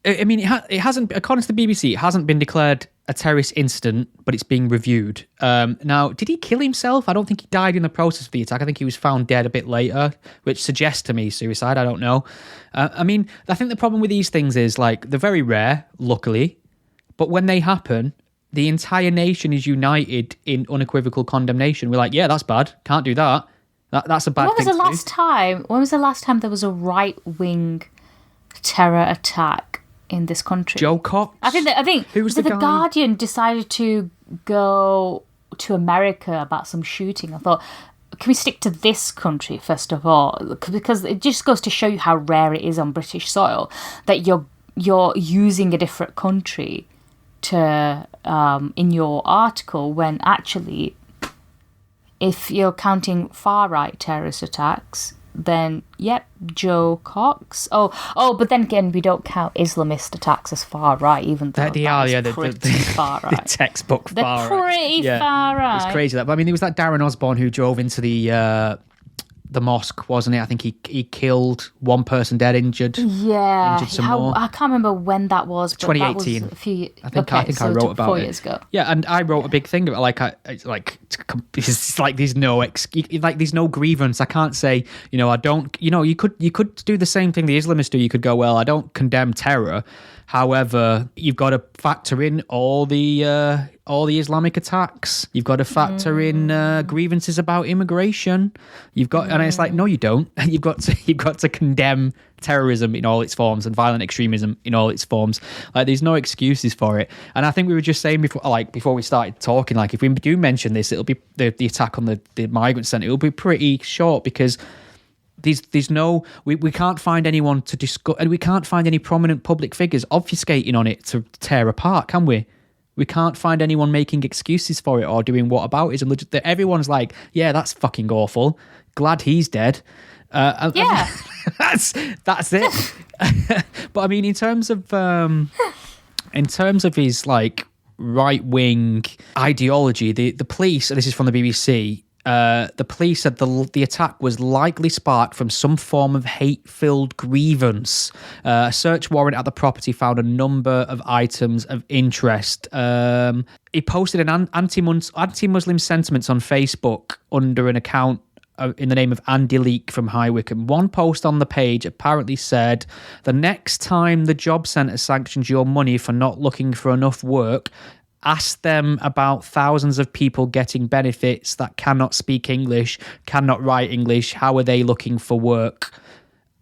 I mean, it hasn't, according to the BBC, it hasn't been declared a terrorist incident, but it's being reviewed. Now, did he kill himself? I don't think he died in the process of the attack. I think he was found dead a bit later, which suggests to me suicide. I don't know. I mean, I think the problem with these things is, like, they're very rare, luckily, but when they happen, the entire nation is united in unequivocal condemnation. We're like, yeah, that's bad. Can't do that. That's a bad thing to do. When was the last time there was a right-wing terror attack in this country? Joe Cox. I think who was the guy? Guardian decided to go to America about some shooting. I thought, can we stick to this country first of all? Because it just goes to show you how rare it is on British soil that you're using a different country to in your article, when actually, if you're counting far right terrorist attacks, then yep, Joe Cox. But then again, we don't count Islamist attacks as far right, even though they are, yeah, pretty far right. The textbook far right. They're pretty far right. It's crazy that. But I mean, there was that Darren Osborne who drove into the mosque, wasn't it? I think he killed one person dead, injured some more. I can't remember when that was. But 2018. That was a few, I think I wrote about 4 it years ago. Yeah, and I wrote a big thing about it's like there's no grievance. I can't say I don't. You could do the same thing the Islamists do. You could go, well, I don't condemn terror. However, you've got to factor in all the Islamic attacks. You've got to factor in grievances about immigration. You've got, and it's like, no, you don't. You've got to condemn terrorism in all its forms and violent extremism in all its forms. Like, there's no excuses for it. And I think we were just saying before we started talking, like, if we do mention this, it'll be the attack on the migrant centre. It'll be pretty short because there's no, we can't find anyone to discuss, and we can't find any prominent public figures obfuscating on it to tear apart, can we? We can't find anyone making excuses for it or doing whataboutism. Everyone's like, yeah, that's fucking awful. Glad he's dead. Yeah, that's it. But I mean, in terms of his like right wing ideology, the police. This is from the BBC. The police said the attack was likely sparked from some form of hate-filled grievance. A search warrant at the property found a number of items of interest. He posted an anti-Muslim sentiments on Facebook under an account in the name of Andy Leak from High Wycombe. One post on the page apparently said, "The next time the job centre sanctions your money for not looking for enough work, ask them about thousands of people getting benefits that cannot speak English, cannot write English. How are they looking for work?"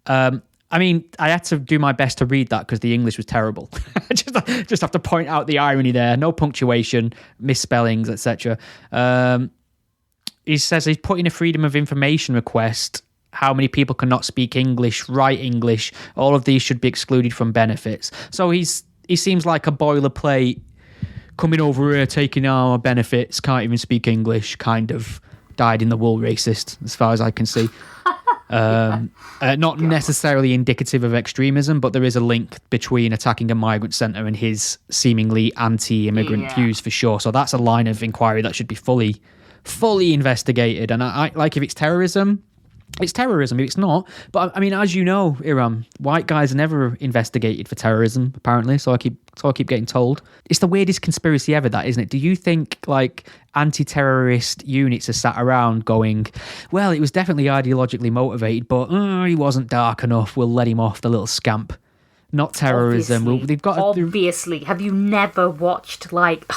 I mean, I had to do my best to read that because the English was terrible. just have to point out the irony there. No punctuation, misspellings, etc. He says he's put in a freedom of information request. How many people cannot speak English, write English? All of these should be excluded from benefits. So he seems like a boilerplate, coming over here, taking our benefits, can't even speak English, kind of dyed-in-the-wool racist, as far as I can see. Not necessarily indicative of extremism, but there is a link between attacking a migrant centre and his seemingly anti-immigrant views, for sure. So that's a line of inquiry that should be fully investigated. And I like, if it's terrorism, it's terrorism. If it's not, but I mean, as you know, Iram, white guys are never investigated for terrorism, apparently. So I keep getting told. It's the weirdest conspiracy ever, that, isn't it? Do you think like anti-terrorist units are sat around going, well, it was definitely ideologically motivated, but he wasn't dark enough, we'll let him off, the little scamp? not terrorism. They've got obviously. Have you never watched like,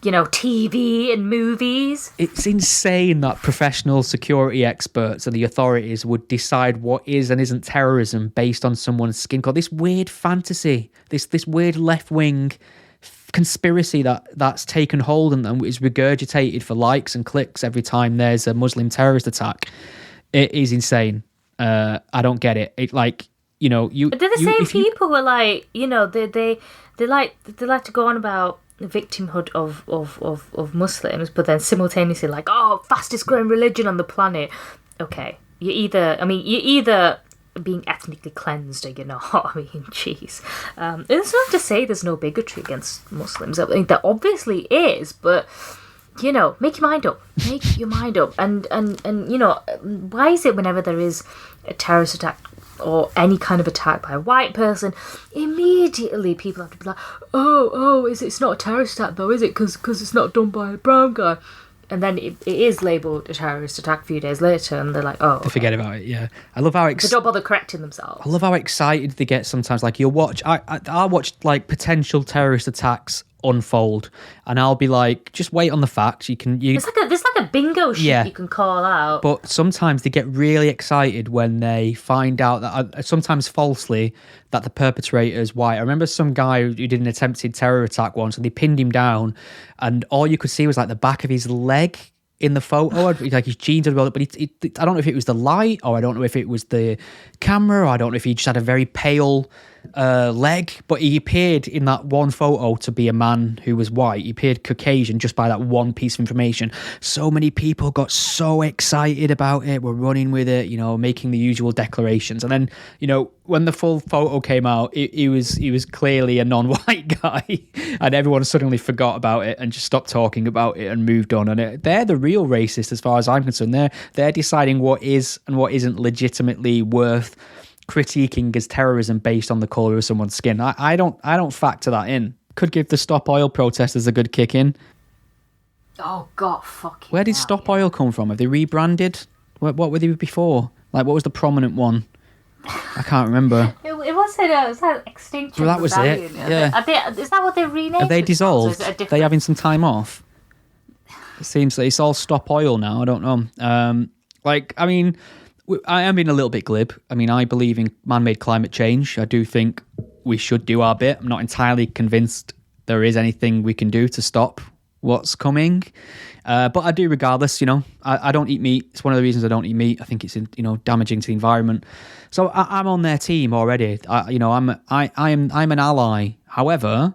TV and movies? It's insane that professional security experts and the authorities would decide what is and isn't terrorism based on someone's skin color. This weird fantasy, this weird left wing conspiracy that's taken hold and is regurgitated for likes and clicks every time there's a Muslim terrorist attack. It is insane. I don't get it. But they're the same people who are like, they like to go on about the victimhood of Muslims, but then simultaneously like, fastest growing religion on the planet. Okay, you're either being ethnically cleansed or you're not. I mean, jeez. It's not to say there's no bigotry against Muslims. I mean, there obviously is, but make your mind up. Make your mind up. And why is it whenever there is a terrorist attack or any kind of attack by a white person, immediately people have to be like, it's not a terrorist attack though, is it? Because it's not done by a brown guy. And then it is labelled a terrorist attack a few days later, and they're like, they forget about it. Yeah, I love how they don't bother correcting themselves. I love how excited they get sometimes. Like, you'll watch, I'll watch like potential terrorist attacks unfold, and I'll be like, just wait on the facts. There's like a bingo sheet you can call out. But sometimes they get really excited when they find out that, sometimes falsely, that the perpetrator is white. I remember some guy who did an attempted terror attack once, and they pinned him down, and all you could see was like the back of his leg in the photo, like his jeans had rolled up, but I don't know if it was the light, or I don't know if it was the camera, or I don't know if he just had a very pale leg, but he appeared in that one photo to be a man who was white. He appeared Caucasian just by that one piece of information. So many people got so excited about it, were running with it, making the usual declarations, and then when the full photo came out, he was clearly a non-white guy, and everyone suddenly forgot about it and just stopped talking about it and moved on. And they're the real racists, as far as I'm concerned. They're deciding what is and what isn't legitimately worth critiquing as terrorism based on the colour of someone's skin. I don't factor that in. Could give the Stop Oil protesters a good kick in. Oh God, fucking Where did Stop Oil come from? Have they rebranded? What were they before? Like, what was the prominent one? I can't remember. It was that Extinction. Well, that was it. Yeah. Is that what they renamed? Are they dissolved? Are they having some time off? It seems like it's all Stop Oil now. I don't know. I am being a little bit glib. I mean, I believe in man-made climate change. I do think we should do our bit. I'm not entirely convinced there is anything we can do to stop what's coming. But I do regardless, I don't eat meat. It's one of the reasons I don't eat meat. I think it's, damaging to the environment. So I'm on their team already. I'm an ally. However,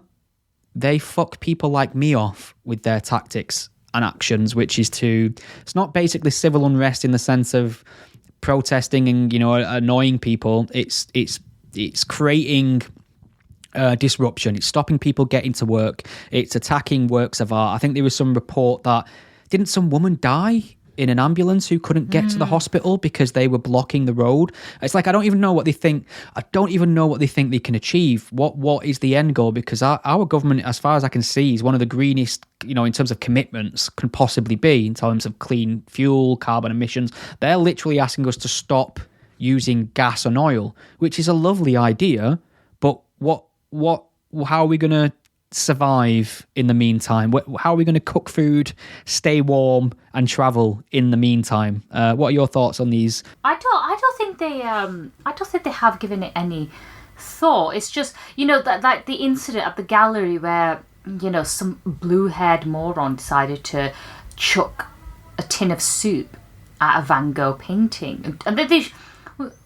they fuck people like me off with their tactics and actions, which is it's not basically civil unrest in the sense of protesting and annoying people. It's creating disruption. It's stopping people getting to work. It's attacking works of art. I think there was some report that didn't some woman die in an ambulance who couldn't get to the hospital because they were blocking the road. It's like, I don't even know what they think. I don't even know what they think they can achieve. What is the end goal? Because our government, as far as I can see, is one of the greenest, in terms of commitments, can possibly be in terms of clean fuel, carbon emissions. They're literally asking us to stop using gas and oil, which is a lovely idea. But how are we going to survive in the meantime? How are we going to cook food, stay warm, and travel in the meantime? What are your thoughts on these? I don't think they have given it any thought. It's just that, like the incident at the gallery where some blue-haired moron decided to chuck a tin of soup at a Van Gogh painting, and then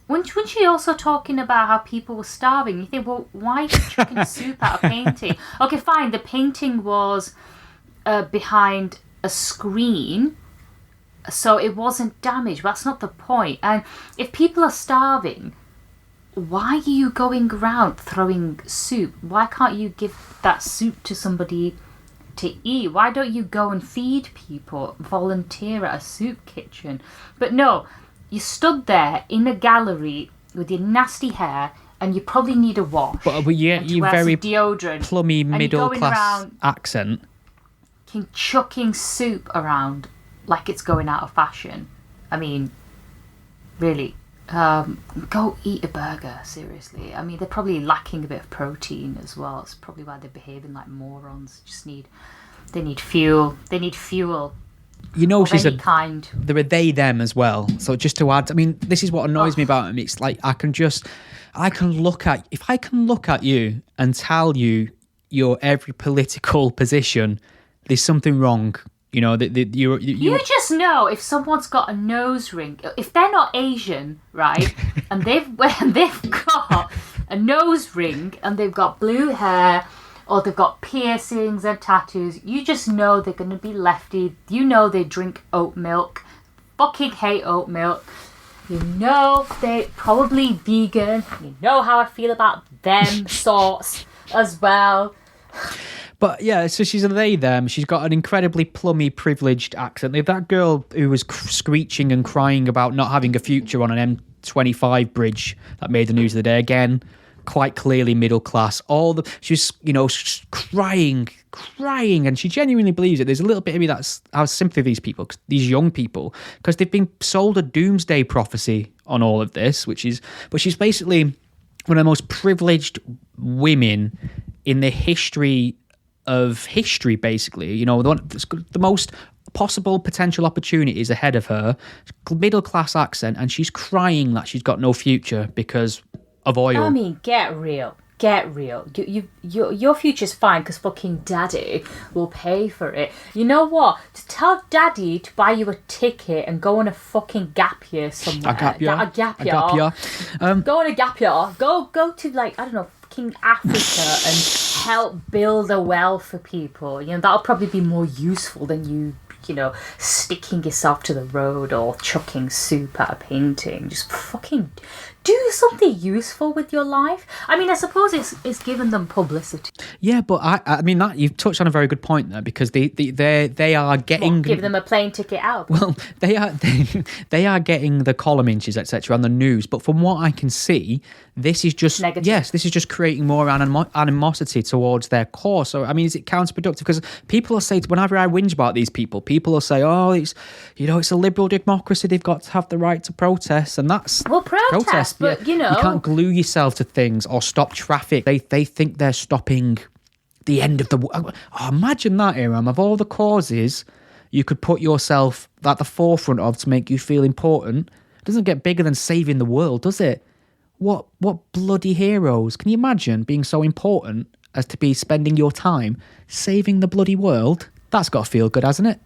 weren't she also talking about how people were starving? You think, well, why are you chucking soup at a painting? Okay, fine, the painting was behind a screen, so it wasn't damaged, but that's not the point. And if people are starving, why are you going around throwing soup? Why can't you give that soup to somebody to eat? Why don't you go and feed people, volunteer at a soup kitchen? But no, you stood there in a gallery with your nasty hair, and you probably need a wash. But you very deodorant, plummy middle class accent. Chucking soup around like it's going out of fashion. I mean, really, Go eat a burger, seriously. I mean, they're probably lacking a bit of protein as well. It's probably why they're behaving like morons. They need fuel. They need fuel. You know, she's a kind. There are they, them as well. So just to add, I mean, this is what annoys me about them. It's like if I can look at you and tell you your every political position, there's something wrong. You know, you just know if someone's got a nose ring, if they're not Asian, right, and they've got a nose ring and they've got blue hair or they've got piercings and tattoos, you just know they're going to be lefty. You know they drink oat milk, fucking hate oat milk. You know they're probably vegan. You know how I feel about them sorts as well. But yeah, so she's a they, them. She's got an incredibly plummy, privileged accent. That girl who was screeching and crying about not having a future on an M25 bridge that made the news of the day, again, quite clearly middle class. She's, crying, and she genuinely believes it. There's a little bit of me that's our sympathy for these people, these young people, because they've been sold a doomsday prophecy on all of this, but she's basically one of the most privileged women in the history of history, basically. The most possible potential opportunities ahead of her, middle class accent, and she's crying that she's got no future because of oil. I mean, get real. Your future's fine because fucking daddy will pay for it. You know what? To tell daddy to buy you a ticket and go on a fucking gap year somewhere. A gap year. Go on a gap year. Go to, like, I don't know, fucking Africa and help build a well for people. That'll probably be more useful than you sticking yourself to the road or chucking soup at a painting. Just fucking do something useful with your life. I mean, I suppose it's given them publicity. Yeah, but I mean that you've touched on a very good point there, because they are getting give them a plane ticket out. Well, they are getting the column inches, etc. on the news. But from what I can see, this is just negative. Yes, this is just creating more animosity towards their cause. So I mean, is it counterproductive? Because people will say, whenever I whinge about these people will say, oh, it's a liberal democracy. They've got to have the right to protest, and that's protest. But you can't glue yourself to things or stop traffic. They think they're stopping the end of the world. Oh, imagine that, Iram, of all the causes you could put yourself at the forefront of to make you feel important. It doesn't get bigger than saving the world, does it? What bloody heroes. Can you imagine being so important as to be spending your time saving the bloody world? That's got to feel good, hasn't it?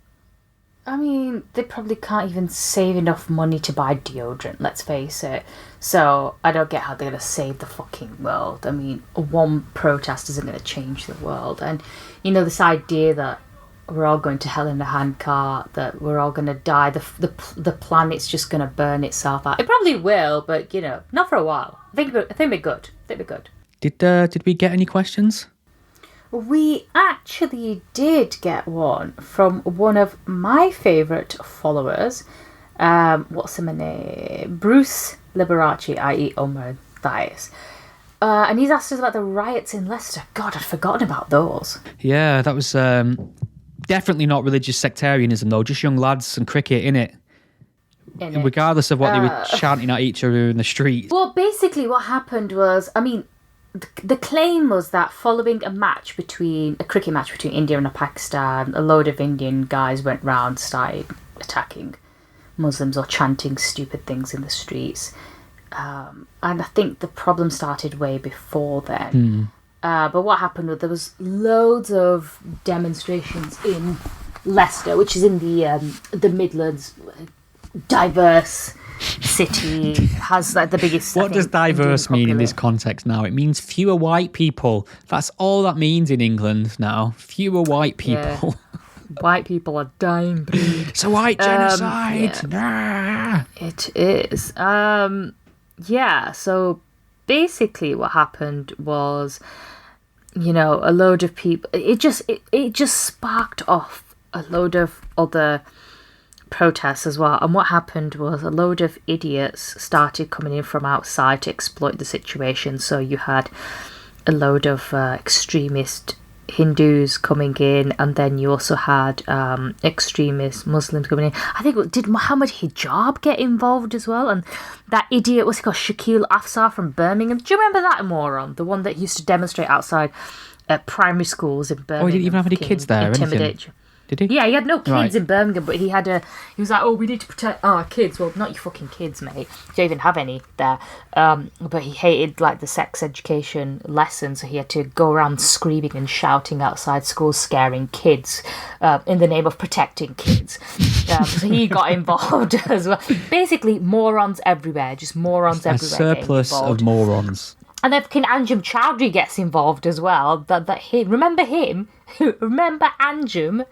I mean, they probably can't even save enough money to buy deodorant, let's face it. So I don't get how they're going to save the fucking world. I mean, one protest isn't going to change the world. And, this idea that we're all going to hell in a handcart, that we're all going to die, the planet's just going to burn itself out. It probably will, but, not for a while. I think we're good. Did we get any questions? We actually did get one from one of my favourite followers. What's his name? Bruce Liberace, i.e. Omar Dias. And he's asked us about the riots in Leicester. God, I'd forgotten about those. Yeah, that was definitely not religious sectarianism, though. Just young lads and cricket, innit? Regardless of what they were chanting at each other in the street. Well, basically what happened was, I mean, the claim was that following a cricket match between India and Pakistan, a load of Indian guys went round, started attacking Muslims or chanting stupid things in the streets. And I think the problem started way before then. But what happened was there was loads of demonstrations in Leicester, which is in the Midlands, diverse city, has like the biggest. What does diverse mean in this context now? It means fewer white people. That's all that means in England now. Fewer white people. Yeah. White people are dying, dude. It's a white genocide. Yeah. It is. Yeah. So basically, what happened was, a load of people. It just sparked off a load of other protests as well. And what happened was a load of idiots started coming in from outside to exploit the situation. So you had a load of extremist Hindus coming in, and then you also had extremist Muslims coming in. I think, did Muhammad Hijab get involved as well? And that idiot, what's he called, Shakil Afsar from Birmingham. Do you remember that moron? The one that used to demonstrate outside primary schools in Birmingham. Oh, he didn't even have any kids there or anything? Did he? Yeah, he had no kids in Birmingham, but he was like, oh, we need to protect our kids. Well, not your fucking kids, mate. You don't even have any there. But he hated, like, the sex education lessons, so he had to go around screaming and shouting outside schools, scaring kids in the name of protecting kids. So he got involved as well. Basically, morons everywhere. Just morons everywhere. A surplus of morons. And then fucking Anjum Chowdhury gets involved as well. Remember him? Remember Anjum?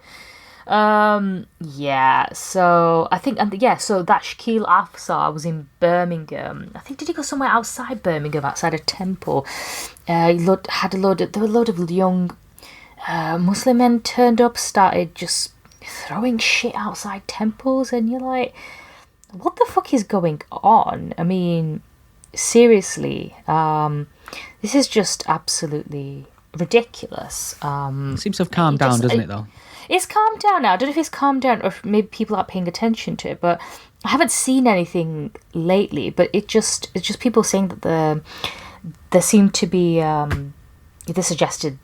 Yeah, so I think, so that Shakil Afsar was in Birmingham. I think, did he go somewhere outside Birmingham, outside a temple? There were a load of young Muslim men turned up, started just throwing shit outside temples, and you're like, what the fuck is going on? I mean, seriously, this is just absolutely ridiculous. It seems to have calmed down, doesn't it, though? It's calmed down now. I don't know if it's calmed down or if maybe people aren't paying attention to it, but I haven't seen anything lately. But it's just people saying that there seemed to be this suggested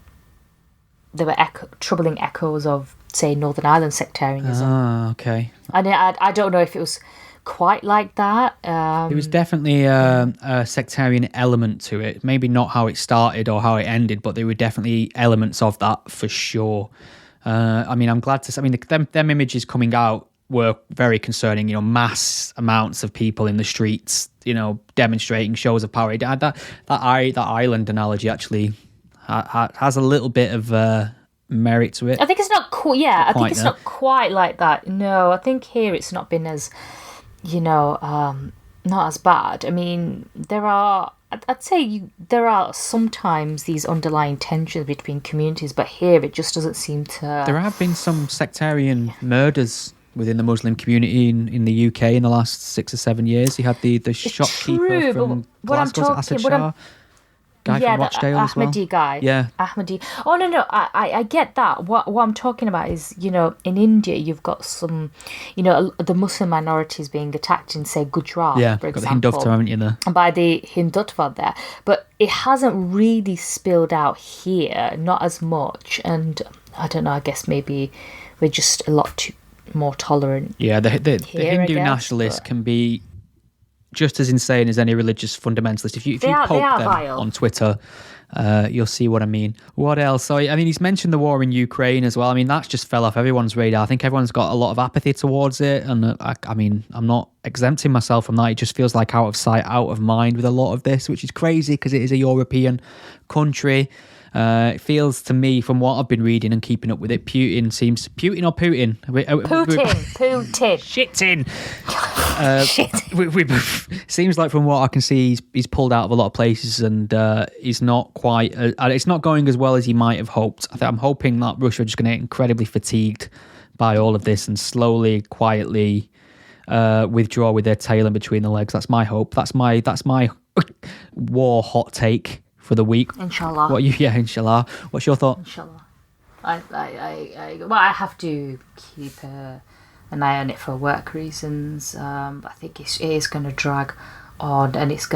there were troubling echoes of, say, Northern Ireland sectarianism. Ah, okay. And I don't know if it was quite like that. There was definitely a sectarian element to it. Maybe not how it started or how it ended, but there were definitely elements of that for sure. I mean, I'm glad to say, I mean, them images coming out were very concerning, you know, mass amounts of people in the streets, you know, demonstrating shows of power. That island analogy actually has a little bit of merit to it. I think it's not I think it's not quite like that. No, I think here it's not been as, you know, not as bad. I mean, I'd say there are sometimes these underlying tensions between communities, but here it just doesn't seem to... There have been some sectarian murders within the Muslim community in the UK in the last 6 or 7 years. You had the shopkeeper from Glasgow, Asad Shah. Guy from Rochdale as well. Ahmadi guy. Yeah. Ahmadi. Oh, no, I get that. What I'm talking about is, you know, in India, you've got some, you know, the Muslim minorities being attacked in, say, Gujarat, for example. Got the Hindutva, haven't you, there? By the Hindutva there. But it hasn't really spilled out here, not as much. And I don't know, I guess maybe we're just a lot more tolerant. Yeah, the Hindu nationalists can be just as insane as any religious fundamentalist. If you poke them vile on Twitter, you'll see what I mean. What else? So, I mean, he's mentioned the war in Ukraine as well. I mean, that's just fell off everyone's radar. I think everyone's got a lot of apathy towards it. And I mean, I'm not exempting myself from that. It just feels like out of sight, out of mind with a lot of this, which is crazy because it is a European country. It feels to me, from what I've been reading and keeping up with it, Putin. Putin. Seems like from what I can see, he's pulled out of a lot of places, and he's not quite. It's not going as well as he might have hoped. I'm hoping that Russia are just going to get incredibly fatigued by all of this and slowly, quietly withdraw with their tail in between the legs. That's my hope. That's my war hot take for the week. Inshallah. Inshallah. What's your thought? Inshallah. I have to keep an eye on it for work reasons. But I think it is going to drag on, and it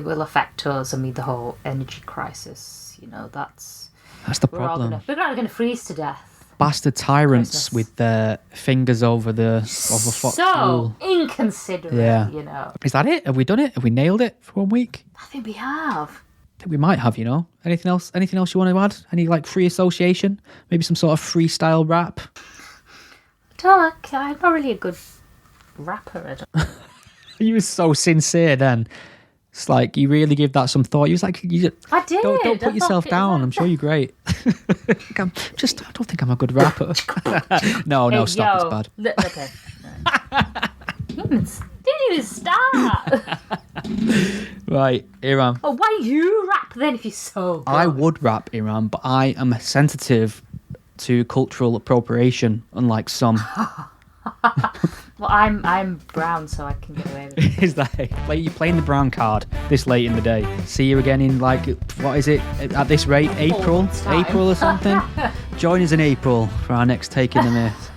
will affect us. I mean, the whole energy crisis. You know, that's the problem. We're not going to freeze to death. Bastard tyrants with their fingers over the so inconsiderate. Yeah. You know. Is that it? Have we done it? Have we nailed it for 1 week? I think we have. I think we might have, you know. Anything else you want to add? Any like free association? Maybe some sort of freestyle rap? I'm not really a good rapper. You were so sincere then. It's like you really give that some thought. You was like, I did. Don't put yourself down. I'm sure you're great. I don't think I'm a good rapper. No, stop. It's bad. Okay. Didn't even start. Right, Iram. Oh, why you rap then if you're so good? I would rap, Iram, but I am sensitive to cultural appropriation, unlike some. Well, I'm brown, so I can get away with it. Is that you're playing the brown card this late in the day? See you again in what is it at this rate? April or something? Join us in April for our next Take in the Myth.